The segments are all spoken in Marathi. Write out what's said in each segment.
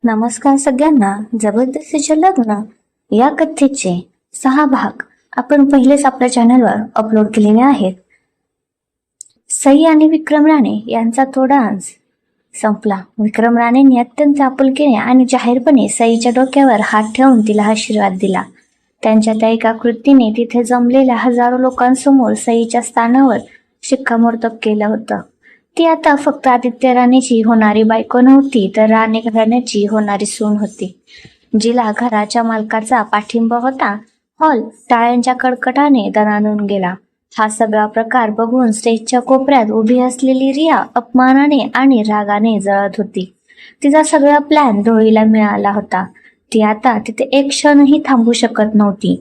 नमस्कार सगळ्यांना. जबरदस्तीचे लग्न या कथेचे 6 भाग आपण पहिलेच आपल्या चॅनलवर अपलोड केलेले आहेत. सई आणि विक्रम राणे यांचा तो डान्स संपला. विक्रम राणेंनी अत्यंत आपुलकीने आणि जाहीरपणे सईच्या डोक्यावर हात ठेवून तिला आशीर्वाद दिला. त्यांच्या त्या एका कृतीने तिथे जमलेल्या हजारो लोकांसमोर सईच्या स्थानावर शिक्कामोर्तब केलं होतं. ती आता फक्त आदित्य राणेची होणारी बायको नव्हती, तर राणे घराण्याची होणारी सून होती, जिला घराच्या मालकाचा पाठिंबा होता. हॉल टाळ्यांच्या कडकडाने दणाणून गेला. हा सगळा प्रकार बघून स्टेजच्या कोपऱ्यात उभी असलेली रिया अपमानाने आणि रागाने जळत होती. तिचा सगळा प्लॅन धुळीला मिळाला होता. ती आता तिथे एक क्षणही थांबू शकत नव्हती.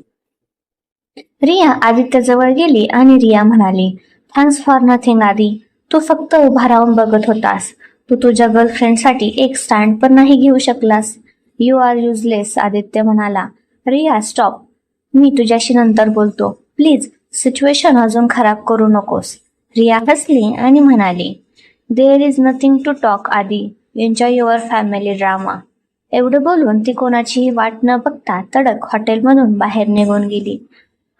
रिया आदित्यजवळ गेली आणि रिया म्हणाली, थँक्स फॉर नथिंग आदी. तू फक्त उभा राहून बघत होतास. तू तुझ्या गर्लफ्रेंडसाठी एक स्टँड पण नाही घेऊ शकलास. You are useless. आदित्य म्हणाला. रिया स्टॉप. मी तुझ्याशी नंतर बोलतो. प्लीज सिच्युएशन अजून खराब करू नकोस. रिया हसली आणि म्हणाली, there is nothing to talk Adi. Enjoy your family drama. एवढं बोलून ती कोणाचीही वाट न बघता तडक हॉटेलमधून बाहेर निघून गेली.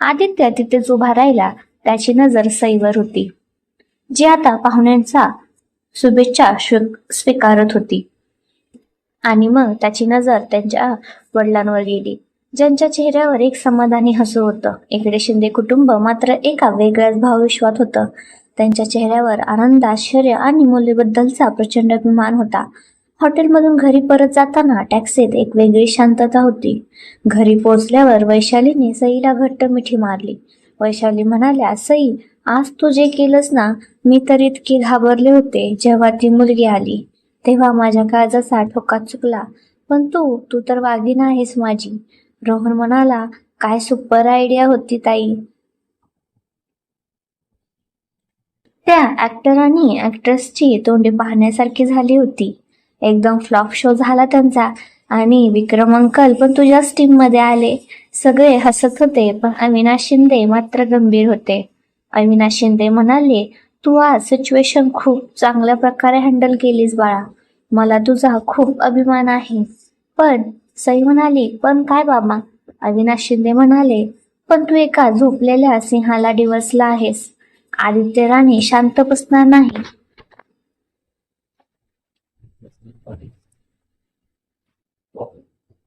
आदित्य तिथेच उभा राहिला. त्याची नजर सईवर होती, जी आता पाहुण्यांचा शुभेच्छा स्वीकारत होती. आणि मग त्याची नजर त्यांच्या वडिलांवर गेली, ज्यांच्या चेहऱ्यावर एक समाधानी हसू होतं. इकडे शिंदे कुटुंब मात्र एका वेगळ्याच भावविश्वात होतं. त्यांच्या चेहऱ्यावर आनंद, आश्चर्य आणि मुलीबद्दलचा प्रचंड अभिमान होता. हॉटेलमधून घरी परत जाताना टॅक्सीत एक वेगळी शांतता होती. घरी पोहोचल्यावर वैशालीने सईला घट्ट मिठी मारली. वैशाली म्हणाल्या, सई, आज तू जे केलंस ना, मी तर इतकी घाबरले होते. जेव्हा ती मुलगी आली तेव्हा माझ्या काळजाचा ठोका चुकला. पण तू तर वाघीण आहेस माझी. रोहन म्हणाला, काय सुपर आयडिया होती ताई. त्या ऍक्टर आणि ऍक्ट्रेसची तोंडी पाहण्यासारखी झाली होती. एकदम फ्लॉप शो झाला त्यांचा. आणि विक्रम अंकल पण तुझ्याच टीम मध्ये आले. सगळे हसत होते, पण अविनाश शिंदे मात्र गंभीर होते. अविनाश शिंदे म्हणाले, तू आज सिच्युएशन खूप चांगल्या प्रकारे हँडल केलीस बाळा. मला तुझा खूप अभिमान आहे. पण सई म्हणाली, पण काय बाबा? अविनाश शिंदे म्हणाले, पण तू एका झोपलेल्या सिंहाला डिवचला आहेस. आदित्य राणे शांत बसणार नाही.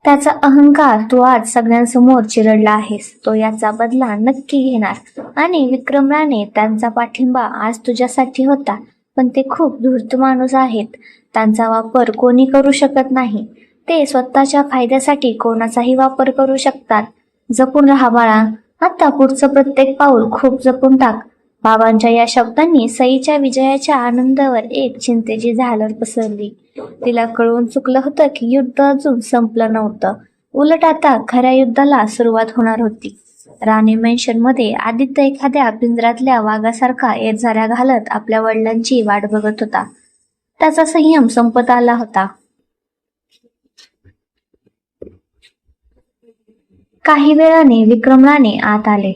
त्याचा अहंकार तू आज सगळ्यांसमोर चिरडला आहेस. तो याचा बदला नक्की घेणार. आणि विक्रम राणे, त्यांचा पाठिंबा आज तुझ्यासाठी होता, पण ते खूप धूर्त माणूस आहेत. त्यांचा वापर कोणी करू शकत नाही. ते स्वतःच्या फायद्यासाठी कोणाचाही वापर करू शकतात. जपून राहा बाळा. आता पुढचं प्रत्येक पाऊल खूप जपून टाक. बाबांच्या या शब्दांनी सईच्या विजयाच्या आनंदावर एक चिंतेची झालर पसरली. तिला कळून चुकलं होतं की युद्ध अजून संपलं नव्हतं. उलट आता खऱ्या युद्धाला सुरुवात होणार होती. राणी मेन्शन मध्ये आदित्य एखाद्या पिंजऱ्यातल्या वाघासारखा येरझाऱ्या घालत आपल्या वडिलांची वाट बघत होता. त्याचा संयम संपत आला होता. काही वेळाने विक्रम राणे आत आले.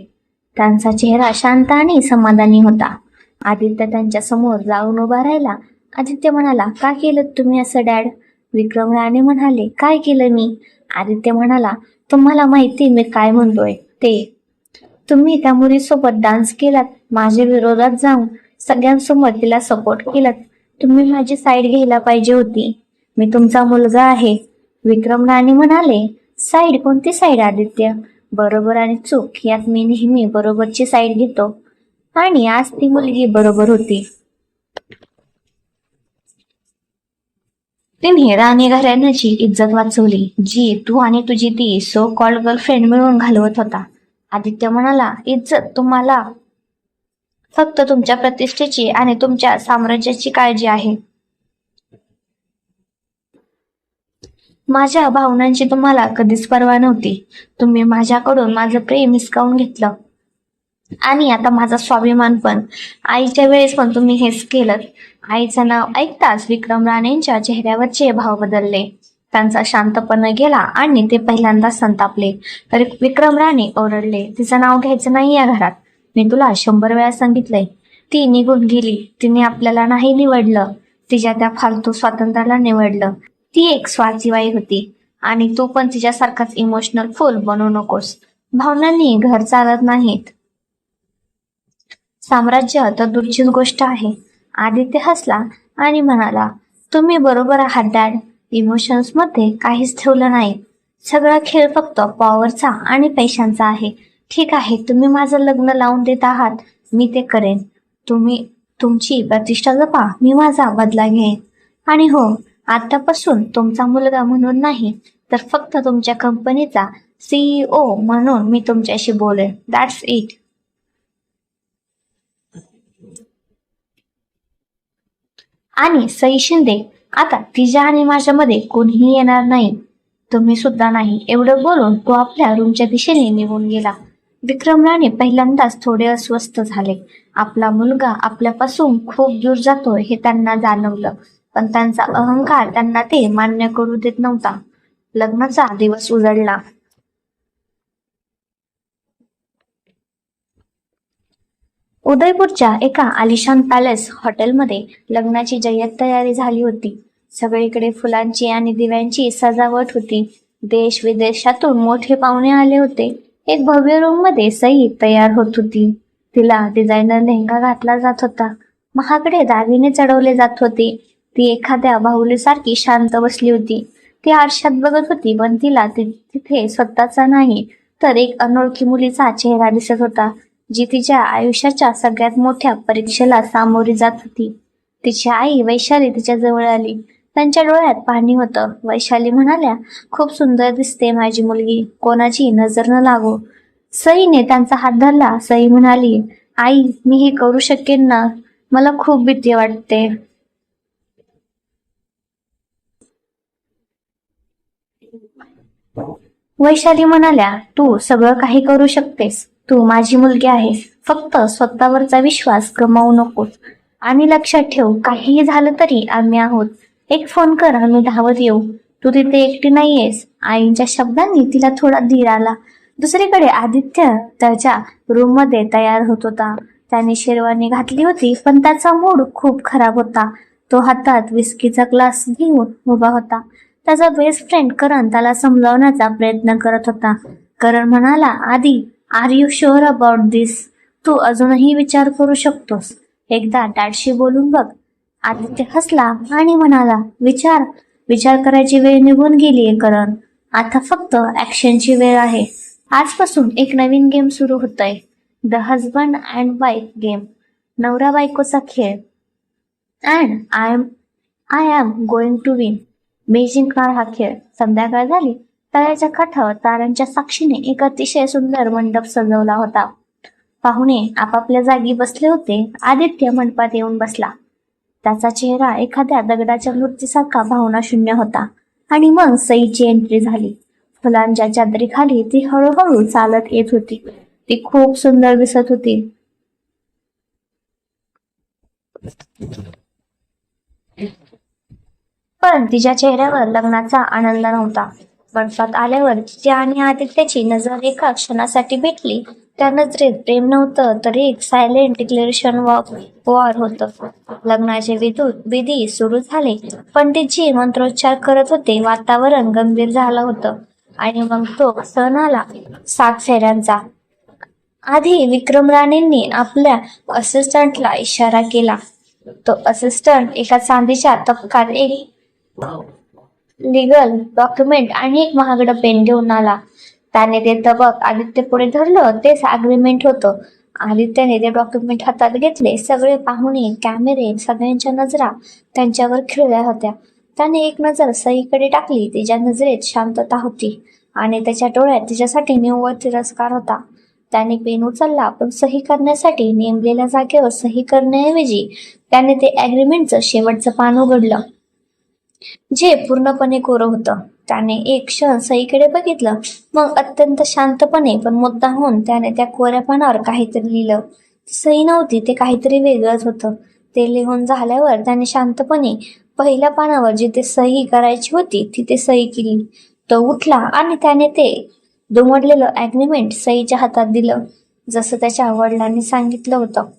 त्यांचा चेहरा शांत आणि समाधानी होता. आदित्य त्यांच्या समोर जाऊन उभा राहिला. आदित्य म्हणाला, का केलं तुम्ही असं डॅड? विक्रम राणे म्हणाले, काय केलं मी? आदित्य म्हणाला, तुम्हाला माहिती मी काय म्हणतोय ते. तुम्ही त्या मुलीसोबत डान्स केलात, माझ्या विरोधात जाऊन सगळ्यांसमोर तिला सपोर्ट केलात. तुम्ही माझी साईड घ्यायला पाहिजे होती. मी तुमचा मुलगा आहे. विक्रम राणे म्हणाले, साईड? कोणती साईड आदित्य? बरोबर आणि चूक यात मी नेहमी बरोबरची साईड घेतो. आणि आज ती मुलगी बरोबर होती. तिने राणी घराण्याची इज्जत वाचवली, जी तू आणि तुझी ती सो कॉल्ड गर्लफ्रेंड मिळून घालवत होता. आदित्य म्हणाला, इज्जत? तुम्हाला फक्त तुमच्या प्रतिष्ठेची आणि तुमच्या साम्राज्याची काळजी आहे. माझ्या भावनांची तुम्हाला कधीच पर्वा नव्हती. तुम्ही माझ्याकडून माझं प्रेम हिसकावून घेतलं आणि आता माझा स्वाभिमान पण. आईच्या वेळेस पण तुम्ही हेच केलं. आईचं नाव ऐकताच विक्रम राणेंच्या चेहऱ्यावरचे भाव बदलले. त्यांचा शांतपणा गेला आणि ते पहिल्यांदा संतापले. तर विक्रम राणे ओरडले, तिचं नाव घ्यायचं नाही या घरात. मी तुला 100 वेळा सांगितलंय. ती निघून गेली. तिने आपल्याला नाही निवडलं, तिच्या त्या फालतू स्वातंत्र्याला निवडलं. ती एक स्वार्थी बाई होती आणि तू पण तिच्यासारखाच इमोशनल फुल बनू नकोस. भावनांनी घर चालत नाहीत. साम्राज्य तर दूरचीच गोष्ट आहे. आदित्य हसला आणि म्हणाला, तुम्ही बरोबर आहात डॅड. इमोशन्स मध्ये काहीच ठेवलं नाही. सगळा खेळ फक्त पॉवरचा आणि पैशांचा आहे. ठीक आहे, तुम्ही माझं लग्न लावून देत आहात, मी ते करेन. तुम्ही तुमची प्रतिष्ठा जपा, मी माझा बदला घेईन. आणि हो, आतापासून तुमचा मुलगा म्हणून नाही, तर फक्त तुमच्या कंपनीचा CEO म्हणून मी तुमच्याशी बोलेन. That's it. आणि सई शिंदे, आता तिच्या आणि माझ्यामध्ये कोणीही येणार नाही. तुम्ही सुद्धा नाही. एवढं बोलून तो आपल्या रूमच्या दिशेने निघून गेला. विक्रम राणे पहिल्यांदाच थोडे अस्वस्थ झाले. आपला मुलगा आपल्यापासून खूप दूर जातोय हे त्यांना जाणवलं, पण त्यांचा अहंकार त्यांना ते मान्य करू देत नव्हता. लग्नाचा दिवस उजळला. उदयपूरच्या एका आलिशान पॅलेस हॉटेलमध्ये लग्नाची जय्यत तयारी झाली होती. सगळीकडे फुलांची आणि दिव्यांची सजावट होती. देश विदेशातून मोठे पाहुणे आले होते. एक भव्य रूम मध्ये सई तयार होत होती. तिला डिझायनर लेहंगा घातला जात होता. महागडे दागिने चढवले जात होते. ती एखाद्या बाहुलीसारखी शांत बसली होती. ती आरशात बघत होती, पण तिला तिथे स्वतःचा नाही, तर एक अनोळखी मुलीचा चेहरा दिसत होता, जी तिच्या आयुष्याच्या सगळ्यात मोठ्या परीक्षेला सामोरी जात होती. तिची आई वैशाली तिच्या जवळ आली. त्यांच्या डोळ्यात पाणी होतं. वैशाली म्हणाल्या, खूप सुंदर दिसते माझी मुलगी, कोणाची नजर न लागो. सईने त्यांचा हात धरला. सई म्हणाली, आई, मी हे करू शकेन ना? मला खूप भीती वाटते. वैशाली म्हणाल्या, तू सगळं काही करू शकतेस. तू माझी मुलगी आहेस. फक्त स्वतःवरचा विश्वास गमावू नकोस. आणि लक्षात ठेव, काहीही झालं तरी आम्ही आहोत. एक फोन कर, आम्ही धावत येऊ. तू तिथे एकटी नाहीयेस. आईंच्या शब्दांनी तिला थोडा धीर आला. दुसरीकडे आदित्य त्याच्या रूम मध्ये तयार होत होता. त्याने शेरवानी घातली होती, पण त्याचा मूड खूप खराब होता. तो हातात विस्कीचा ग्लास घेऊन उभा होता. त्याचा बेस्ट फ्रेंड करण त्याला समजावण्याचा प्रयत्न करत होता. करण म्हणाला, आधी, आर यू शुअर अबाउट दिस? तू अजूनही विचार करू शकतोस. एकदा डॅडशी बोलून बघ. आदित्य हसला आणि म्हणाला, विचार विचार करायची वेळ निघून गेलीये करण. आता फक्त ऍक्शनची वेळ आहे. आजपासून एक नवीन गेम सुरू होतोय. The husband and wife game. नवरा बायकोचा खेळ. And I am going to win. मी जिंकणार हा खेळ. संध्याकाळ झाली. तळ्याच्या काठावर तारांच्या साक्षीने एक अतिशय सुंदर मंडप सजवला होता. पाहुणे आपापल्या जागी बसले होते. आदित्य मंडपात येऊन बसला. त्याचा चेहरा एखाद्या दगडाच्या मूर्तीसारखा भावनाशून्य होता. आणि मग सईची एंट्री झाली. फुलांच्या चादरीखाली ती हळूहळू चालत येत होती. ती खूप सुंदर दिसत होती. पण तिच्या चेहऱ्यावर लग्नाचा आनंद नव्हता. मंडपात आल्यावर तिच्या आणि आदित्यची नजर एका क्षणासाठी भेटली. त्या नजरेत प्रेम नव्हतं, तर एक सायलेंट डिक्लेरेशन वॉर होतं. लग्नाचे विधी सुरू झाले. पंडितजी मंत्रोच्चार करत होते. वातावरण गंभीर झालं होतं. आणि मग तो सण आला, 7 फेऱ्यांचा. आधी विक्रम राणेंनी आपल्या असिस्टंटला इशारा केला. तो असिस्टंट एका चांदीच्या तपकात एक लीगल डॉक्युमेंट आणि एक महागडं पेन घेऊन आला. त्याने ते तबक आदित्य पुढे धरलं. तेच अग्रीमेंट होतं. आदित्यने ते डॉक्युमेंट हातात घेतले. सगळे पाहुणे, कॅमेरे, सगळ्यांच्या नजरा त्यांच्यावर खिळल्या होत्या. त्याने एक नजर सईकडे टाकली. तिच्या नजरेत शांतता होती आणि त्याच्या डोळ्यात तिच्यासाठी निव्वळ तिरस्कार होता. त्याने पेन उचलला, पण सही करण्यासाठी नेमलेल्या जागेवर सही करण्याऐवजी त्याने ते अग्रीमेंटचं शेवटचं पान उघडलं, जे पूर्णपणे कोरं होतं. त्याने एक क्षण सईकडे बघितलं. मग अत्यंत शांतपणे पण मुद्दामून त्याने त्या कोऱ्या पानावर काहीतरी लिहिलं. सई नव्हती, ते काहीतरी वेगळंच होतं. ते लिहून झाल्यावर त्याने शांतपणे पहिल्या पानावर जिथे सही करायची होती तिथे सही केली. तो उठला आणि त्याने ते दुमडलेलं अग्रीमेंट सईच्या हातात दिलं, जसं त्याच्या वडिलांनी सांगितलं होतं.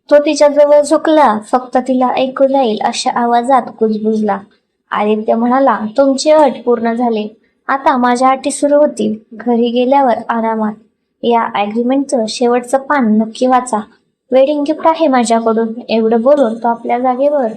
तो तिच्याजवळ झुकला, फक्त तिला ऐकू जाईल अशा आवाजात कुजबुजला. आदित्य म्हणाला, तुमची अट पूर्ण झाली, आता माझ्या अटी सुरू होतील. घरी गेल्यावर आरामात. या ॲग्रीमेंटचं शेवटचं पान नक्की वाचा. वेडिंग गिफ्ट आहे माझ्याकडून. एवढं बोलून तो आपल्या जागेवर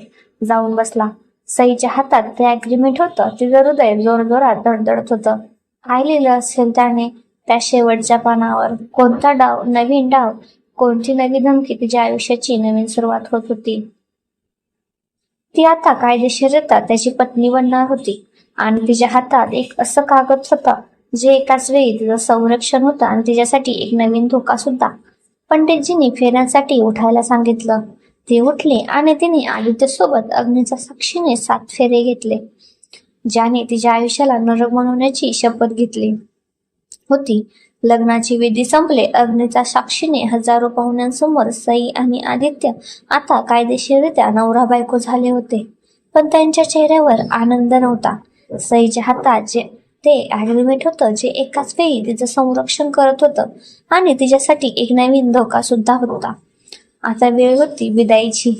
जाऊन बसला. सईच्या हातात ते ॲग्रीमेंट होतं. तिचं हृदय जोरजोरात धडधडत होतं. काय लिहिलं असेल त्याने त्या शेवटच्या पानावर? कोणता डाव, नवीन डाव, कोणती नवी धमकी तिच्या आयुष्याची नवीन सुरुवात होत होती. ती आता कायदेशीररित्या त्याची पत्नी बनणार होती आणि तिच्या हातात एक असं कागद होतं जे एकाच वेळी तिचं संरक्षण होतं आणि तिच्यासाठी एक नवीन धोका सुद्धा. पंडितजींनी फेऱ्यांसाठी उठायला सांगितलं. ती उठली आणि तिने आदित्यसोबत अग्नीच्या साक्षीने 7 फेरे घेतले, ज्याने तिच्या आयुष्याला नरक बनवण्याची शपथ घेतली होती. लग्नाची विधी संपले. अग्नीच्या साक्षीने हजारो पाहुण्यांसमोर सई आणि आदित्य आता कायदेशीररित्या नवरा बायको झाले होते. पण त्यांच्या चेहऱ्यावर आनंद नव्हता. सईच्या हातात ते ॲग्रीमेंट होतं जे एकाच वेळी तिचं संरक्षण करत होतं आणि तिच्यासाठी एक नवीन धोका सुद्धा होता. आता वेळ होती विदाईची.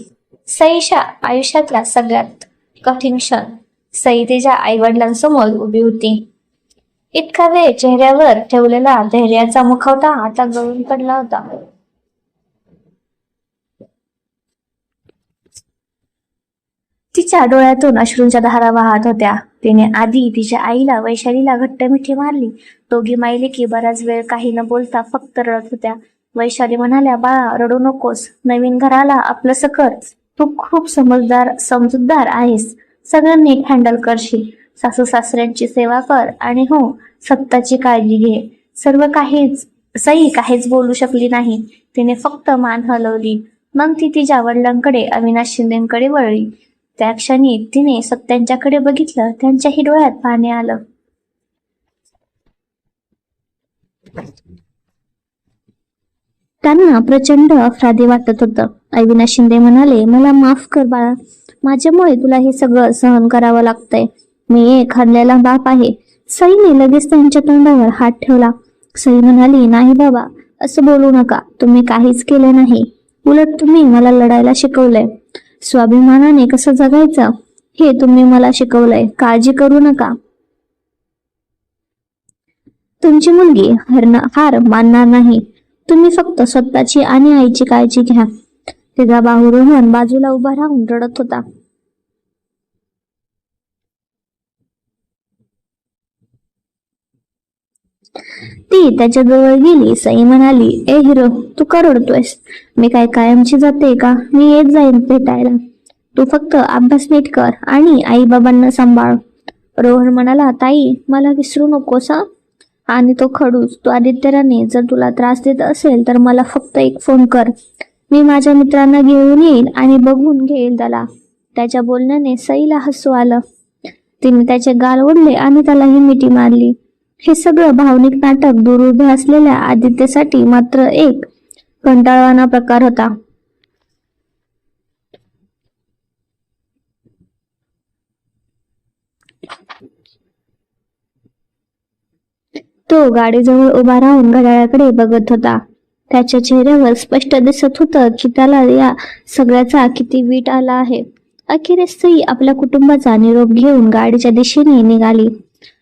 सईच्या आयुष्यातला सगळ्यात कठीण क्षण. सई तिच्या आईवडिलांसमोर उभी होती. इतका वेळ चेहऱ्यावर ठेवलेला धैर्याचा मुखवटा आता गळून पडला होता. तिच्या डोळ्यातून अश्रूंच्या धारा वाहत होत्या. तिने आधी तिच्या आईला, वैशालीला घट्ट मिठी मारली. दोघी मायलेकी बराच वेळ काही न बोलता फक्त रडत होत्या. वैशाली म्हणाल्या, बाळा रडू नकोस, नवीन घराला आपलंसं कर. तू खूप समजूतदार आहेस. सगळं नीट हँडल करशील. सासू सासऱ्यांची सेवा कर आणि हो, स्वतःची काळजी घे. सई काहीच बोलू शकली नाही. तिने फक्त मान हलवली. मग ती तिच्या वडिलांकडे, अविनाश शिंदेकडे वळली. त्या क्षणी तिने सत्यांच्याकडे बघितलं. त्यांच्याही डोळ्यात पाणी आलं. त्यांना प्रचंड अपराधी वाटत होतं. अविनाश शिंदे म्हणाले, मला माफ कर बाळा, माझ्यामुळे तुला हे सगळं सहन करावं लागतंय. मी एक हरलेला बाप आहे. सईने लगेच त्यांच्या तोंडावर हात ठेवला. सई म्हणाली, नाही बाबा, असं बोलू नका. तुम्ही काहीच केलं नाही. उलट तुम्ही मला लढायला शिकवलंय. स्वाभिमानाने कसं जगायचं हे तुम्ही मला शिकवलंय. काळजी करू नका. तुमची मुलगी हार मानणार नाही. तुम्ही फक्त स्वतःची आणि आईची काळजी घ्या. तिचा भाऊ रोहन बाजूला उभा राहून रडत होता. ती त्याच्याजवळ गेली. सई म्हणाली, ए हिरो, तू का रडतोयस? मी काय कायमची जाते का? मी येत जाईन भेटायला. तू फक्त अभ्यास नीट कर आणि आई बाबांना सांभाळ. रोहन म्हणाला, ताई मला विसरू नकोस हा. आणि तो खडूस, तो आदित्यराने जर तुला त्रास देत असेल तर मला फक्त एक फोन कर. मी माझ्या मित्रांना घेऊन येईल आणि बघून घेईल त्याला. त्याच्या बोलण्याने सईला हसू आलं. तिने त्याचे गाल ओढले आणि त्यालाही मिठी मारली. हे सगळं भावनिक नाटक दूर उभे असलेल्या आदित्यसाठी मात्र एक कंटाळवाणा प्रकार होता. तो गाडीजवळ उभा राहून घड्याळाकडे बघत होता. त्याच्या चेहऱ्यावर स्पष्ट दिसत होतं की त्याला या सगळ्याचा किती वीट आला आहे. अखेरीस सई आपल्या कुटुंबाचा निरोप घेऊन गाडीच्या दिशेने निघाली.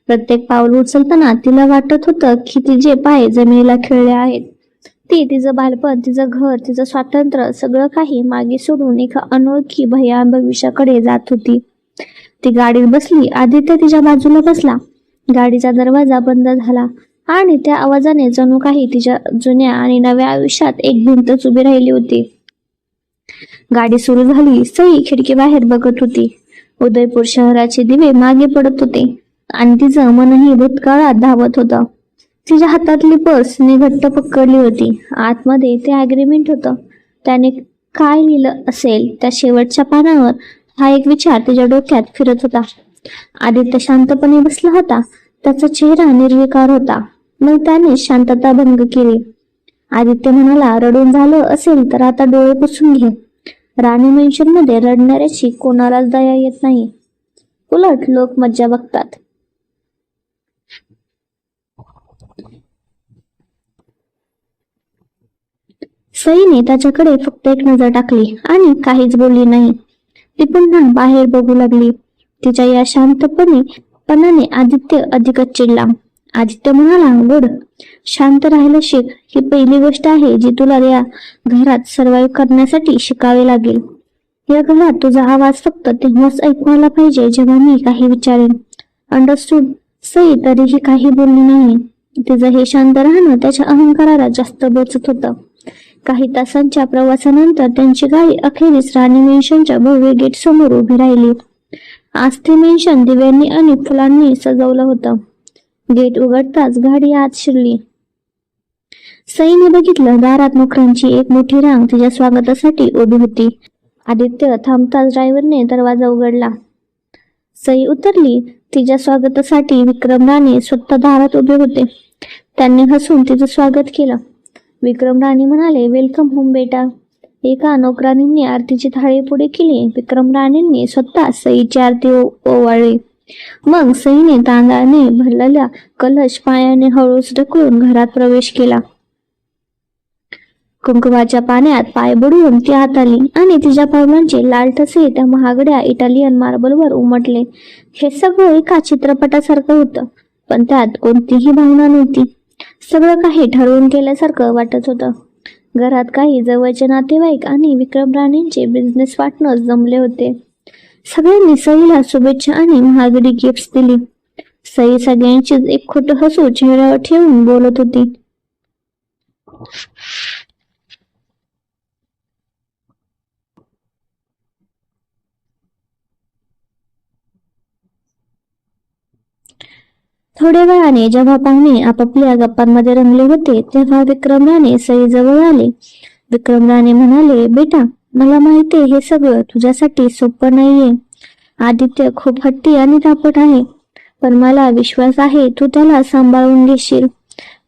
प्रत्येक पाऊल उचलताना तिला वाटत होतं की तिचे पाय जमिनीला खिळले आहेत. ती तिचं बालपण, तिचं घर, तिचं स्वातंत्र्य सगळं काही मागे सोडून एका अनोळखी भयान भविष्याकडे जात होती. ती गाडीत बसली. आदित्य तिच्या बाजूला बसला. गाडीचा दरवाजा बंद झाला आणि त्या आवाजाने जणू काही तिच्या जुन्या आणि नव्या आयुष्यात एक भिंतच उभी राहिली होती. गाडी सुरू झाली. सई खिडकी बाहेर बघत होती. उदयपूर शहराचे दिवे मागे पडत होते आणि तिचं मनही भूतकाळात धावत होतं. तिच्या हातातली पर्स तिने घट्ट पकडली होती. आतमध्ये ते ॲग्रीमेंट होतं. त्याने काय लिहिलं असेल त्या शेवटच्या पानावर, हा एक विचार तिच्या डोक्यात फिरत होता. आदित्य शांतपणे बसला होता. त्याचा चेहरा निर्विकार होता. मग त्याने शांतता भंग केली. आदित्य म्हणाला, रडून झालं असेल तर आता डोळे पुसून घे. राणी मेन्शन मध्ये रडणाऱ्याची कोणालाच दया येत नाही. उलट लोक मज्जा बघतात. सईने त्याच्याकडे फक्त एक नजर टाकली आणि काहीच बोलली नाही. ती पुन्हा बाहेर बघू लागली. तिच्या या शांतपणाने आदित्य अधिकच चिडला. आदित्य म्हणाला, गुड, शांत राहायला शिक. ही पहिली गोष्ट आहे जी तुला या घरात सर्व्हाइव्ह करण्यासाठी शिकावे लागेल. या घरात तुझा आवाज फक्त तेव्हाच ऐकू आला पाहिजे जेव्हा मी काही विचारेन. अंडरस्टूड? सई तरीही काही बोलली नाही. तिचं हे शांत राहणं त्याच्या अहंकाराला जास्त बोचत होतं. काही तासांच्या प्रवासानंतर त्यांची गाडी अखेरीस राणी मेन्शनच्या भव्य गेट समोर उभी राहिली. आज ते मेन्शन दिव्यांनी आणि फुलांनी सजवलं होतं. गेट उघडताच गाडी आत शिरली. सईने बघितलं, दारात नोकरांची एक मोठी रांग तिच्या स्वागतासाठी उभी होती. आदित्य थांबताच ड्रायव्हरने दरवाजा उघडला. सई उतरली. तिच्या स्वागतासाठी विक्रम राणे स्वतः दारात उभे होते. त्यांनी हसून तिचं स्वागत केलं. विक्रम राणे म्हणाले, वेलकम होम बेटा. एका नोकरांनी आरतीची थाळी पुढे केली. विक्रम राणेंनी स्वतः सईची आरती ओवाळली. मग सईने तांदळाने भरलेला कलश पायाने हळूच ढकलून घरात प्रवेश केला. कुंकवाच्या पाण्यात पाय बुडवून ती आत आली आणि तिच्या पावलांचे लाल ठसे त्या महागड्या इटालियन मार्बलवर उमटले. हे सगळं एका चित्रपटासारखं होतं, पण त्यात कोणतीही भावना नव्हती. सगळं काही ठरवून केल्यासारखं वाटत होतं. घरात काही जवळचे नातेवाईक आणि विक्रम राणेंचे बिझनेस पार्टनर्स जमले होते. सगळ्यांनी सईला शुभेच्छा आणि महागडी गिफ्ट्स दिली. सई सगळ्यांचीच एक खोटं हसू चेहऱ्यावर ठेवून बोलत होती. थोड्या वेळाने जेव्हा पाहुणे आपापल्या गप्पांमध्ये रंगले होते तेव्हा विक्रम राणे सई जवळ आले. विक्रम राणे म्हणाले, बेटा, मला माहितीये हे सगळं तुझ्यासाठी सोपं नाहीये. आदित्य खूप हट्टी आणि तापट आहे, पण मला विश्वास आहे तू त्याला सांभाळून घेशील.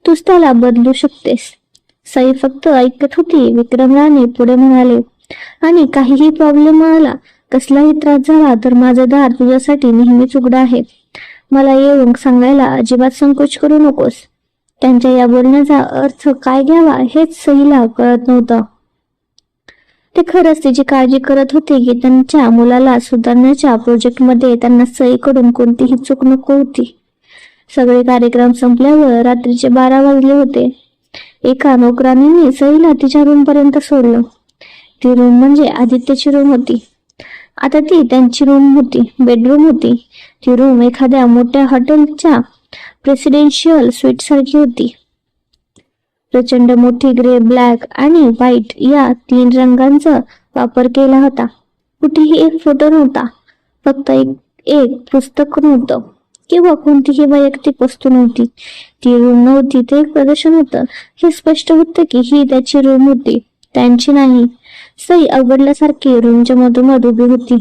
तूच त्याला बदलू शकतेस. सई फक्त ऐकत होती. विक्रम राणे पुढे म्हणाले, आणि काहीही प्रॉब्लेम आला, कसलाही त्रास झाला तर माझं दार तुझ्यासाठी नेहमीच उघडं आहे. मला येऊन सांगायला अजिबात संकोच करू नकोस. त्यांच्या या बोलण्याचा अर्थ काय घ्यावा हेच सईला कळत नव्हतं. ते खरंच तिची काळजी करत होते की त्यांच्या मुलाला सुधारण्याच्या प्रोजेक्टमध्ये त्यांना सईकडून कोणतीही चूक नको होती. सगळे कार्यक्रम संपल्यावर रात्रीचे 12 वाजले होते. एका नोकरांनी सईला तिच्या रूम पर्यंत सोडलं. ती रूम म्हणजे आदित्यची रूम होती. आता ती त्यांची रूम होती, बेडरूम होती. ती रूम एखाद्या मोठ्या हॉटेलच्या प्रेसिडेन्शियल स्वीट सारखी होती. प्रचंड मोठी ग्रे, ब्लॅक आणि व्हाईट या 3 रंगांचा वापर केला होता. कुठेही एक फोटो नव्हता, फक्त एक पुस्तक नव्हतं किंवा कोणतीही वैयक्तिक वस्तू नव्हती. ती रूम नव्हती, ते एक प्रदर्शन होतं. हे स्पष्ट होतं की ही त्याची रूम होती, त्यांची नाही. सई अवघडल्यासारखी रूमच्या मधोमध उभी होती.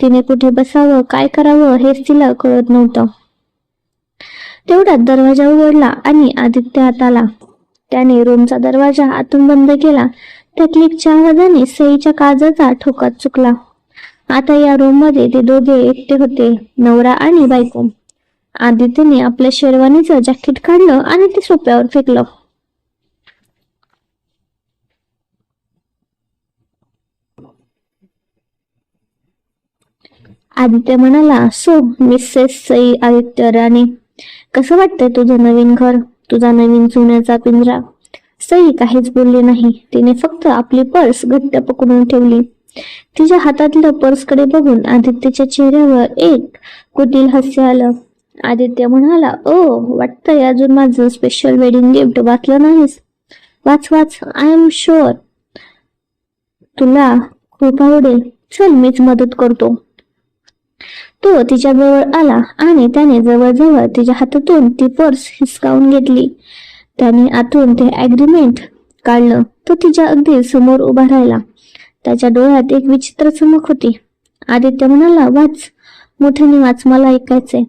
तिने कुठे बसावं, काय करावं हेच तिला कळत नव्हतं. तेवढ्यात दरवाजा उघडला आणि आदित्य आत आला. त्याने रूमचा दरवाजा आतून बंद केला. त्या क्लिकच्या आवाजाने सईच्या काळजाचा ठोका चुकला. आता या रूम मध्ये ते दोघे एकटे होते, नवरा आणि बायको. आदित्यने आपल्या शेरवानीचं जॅकेट काढलं आणि ते सोफ्यावर फेकलं. आदित्य म्हणाला, सो मिसेस सई आदित्य राणे, कसं वाटतंय तुझं नवीन घर, तुझा नवीन सोन्याचा पिंजरा? सई काहीच बोलली नाही. तिने फक्त आपली पर्स घट्ट पकडून ठेवली. तिच्या हातातलं पर्सकडे बघून आदित्यच्या चेहऱ्यावर एक कुटील हास्य आलं. आदित्य म्हणाला, ओ, वाटतंय अजून माझं स्पेशल वेडिंग गिफ्ट वाचलं नाहीस. वाच, आय एम शुअर तुला खूप आवडेल. चल, मीच मदत करतो. तो तिच्या जवळ आला आणि त्याने जवळजवळ तिच्या हातातून ती पर्स हिसकावून घेतली. त्याने आतून ते ॲग्रीमेंट काढलं. तो तिच्या अगदी समोर उभा राहिला. त्याच्या डोळ्यात एक विचित्र चमक होती. आदित्य म्हणाला, वाच, मोठ्याने वाच, मला ऐकायचंय.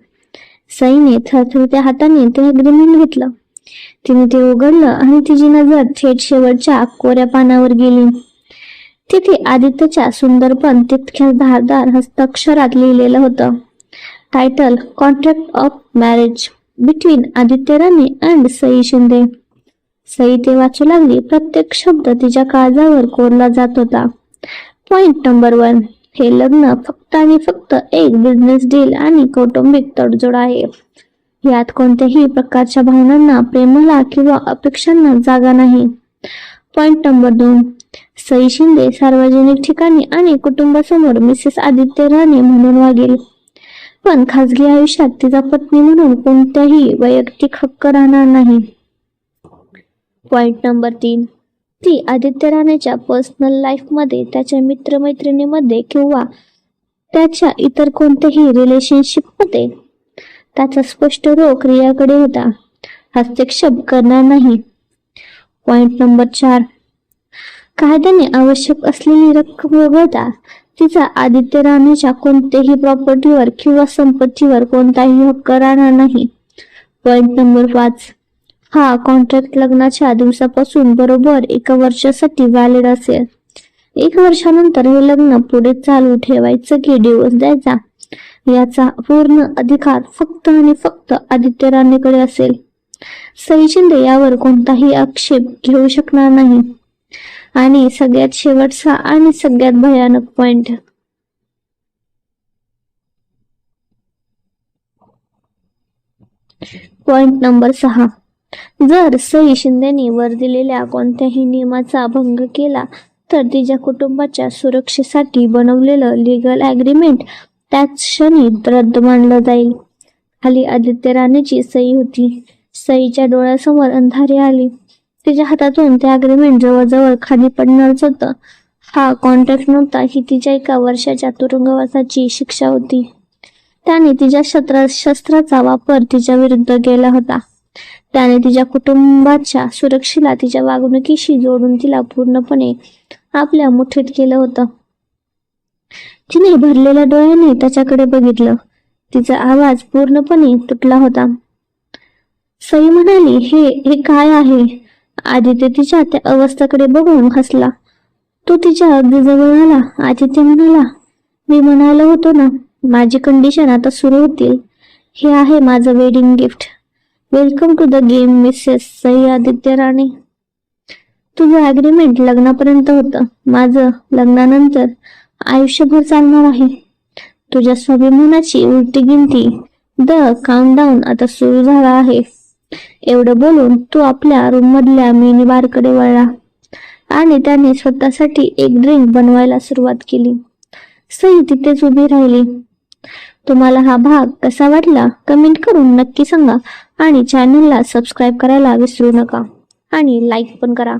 सईने थरथरत्या हाताने ते ॲग्रीमेंट घेतलं. तिने ते उघडलं आणि तिची नजर थेट शेवटच्या कोऱ्या पानावर गेली. तिथे आदित्यच्या सुंदर पण तितक्याच धारदार हस्ताक्षरात लिहिलेलं होतं, title, contract of marriage between Aditya Rane and Sai Shinde. Sai ते वाचू लागली. प्रत्येक शब्द तिच्या काळजावर कोरला जात होता. Point number 1. हे लग्न फक्त आणि फक्त एक बिझनेस डील आणि कौटुंबिक तडजोड आहे. यात कोणत्याही प्रकारच्या भावनांना, प्रेमाला किंवा अपेक्षांना जागा नाही. Point number 2. सई शिंदे सार्वजनिक ठिकाणी आणि कुटुंबासमोर मिसेस आदित्य राणे म्हणून वागेल, पण खासगी आयुष्यात तिचा पत्नी म्हणून कोणत्याही वैयक्तिक हक्क राहणार नाही. Point number 3. ती आदित्य राणेच्या पर्सनल लाईफमध्ये, त्याच्या मित्रमैत्रिणीमध्ये किंवा त्याच्या इतर कोणत्याही रिलेशनशिपमध्ये त्याचा स्पष्ट रोख रियाकडे होता. हस्तक्षेप करणार नाही. Point number 4. कायद्याने आवश्यक असलेली रक्कम वगळता तिचा आदित्य राणेच्या कोणत्याही प्रॉपर्टीवर किंवा संपत्तीवर कोणताही हक्क राहणार नाही. Point number 5. हा कॉन्ट्रॅक्ट लग्नाच्या दिवसापासून बरोबर 1 वर्षासाठी व्हॅलिड असेल. 1 वर्षानंतर हे लग्न पुढे चालू ठेवायचं की डिवोर्स द्यायचा याचा पूर्ण अधिकार फक्त आणि फक्त आदित्य राणेकडे असेल. सई शिंदे यावर कोणताही आक्षेप घेऊ शकणार नाही. आणि सगळ्यात शेवटचा आणि सगळ्यात भयानक पॉइंट. Point number 6. जर सई शिंदेनी वर दिलेल्या कोणत्याही नियमाचा भंग केला तर तिच्या कुटुंबाच्या सुरक्षेसाठी बनवलेलं लीगल ॲग्रीमेंट त्याच क्षणी रद्द मानलं जाईल. खाली आदित्य राणेची सई होती. सईच्या डोळ्यासमोर अंधारी आली. तिच्या हातातून ते ॲग्रीमेंट जवळजवळ खाली पडणारच होतं. हा कॉन्ट्रॅक्ट नव्हता, ही तिच्या 1 वर्षाच्या तुरुंगवासाची शिक्षा होती. त्याने तिच्या शस्त्राचा वापर तिच्या विरुद्ध केला होता. त्याने तिच्या कुटुंबाच्या सुरक्षेला तिच्या वागणुकीशी जोडून तिला पूर्णपणे आपल्या मुठीत केलं होतं. तिने भरलेल्या डोळ्याने त्याच्याकडे बघितलं. तिचा आवाज पूर्णपणे तुटला होता. सई म्हणाली, हे काय आहे? आदित्य तिच्या त्या अवस्थेकडे बघून हसला. तो तिच्या अगदी जवळ आला. आदित्य म्हणाला, मी म्हणालो होतो ना, माझी कंडिशन आता सुरू होतील. हे आहे माझं wedding gift. Welcome to the game Mrs Sai Aditya Rane. तुझं ॲग्रीमेंट लग्नापर्यंत होतं. माझं लग्नानंतर आयुष्यभर चालणार आहे. तुझ्या स्वाभिमानाची उलटी गिनती, द काउंटडाऊन आता सुरू झाला आहे. एवढं बोलून तो आपल्या रूम मधल्या मिनी बारकडे वळला आणि त्याने स्वतःसाठी एक ड्रिंक बनवायला सुरुवात केली. सई तिथेच उभी राहिली. तुम्हाला हा भाग कसा वाटला कमेंट करून नक्की सांगा आणि चॅनलला सबस्क्राईब करायला विसरू नका आणि लाईक पण करा.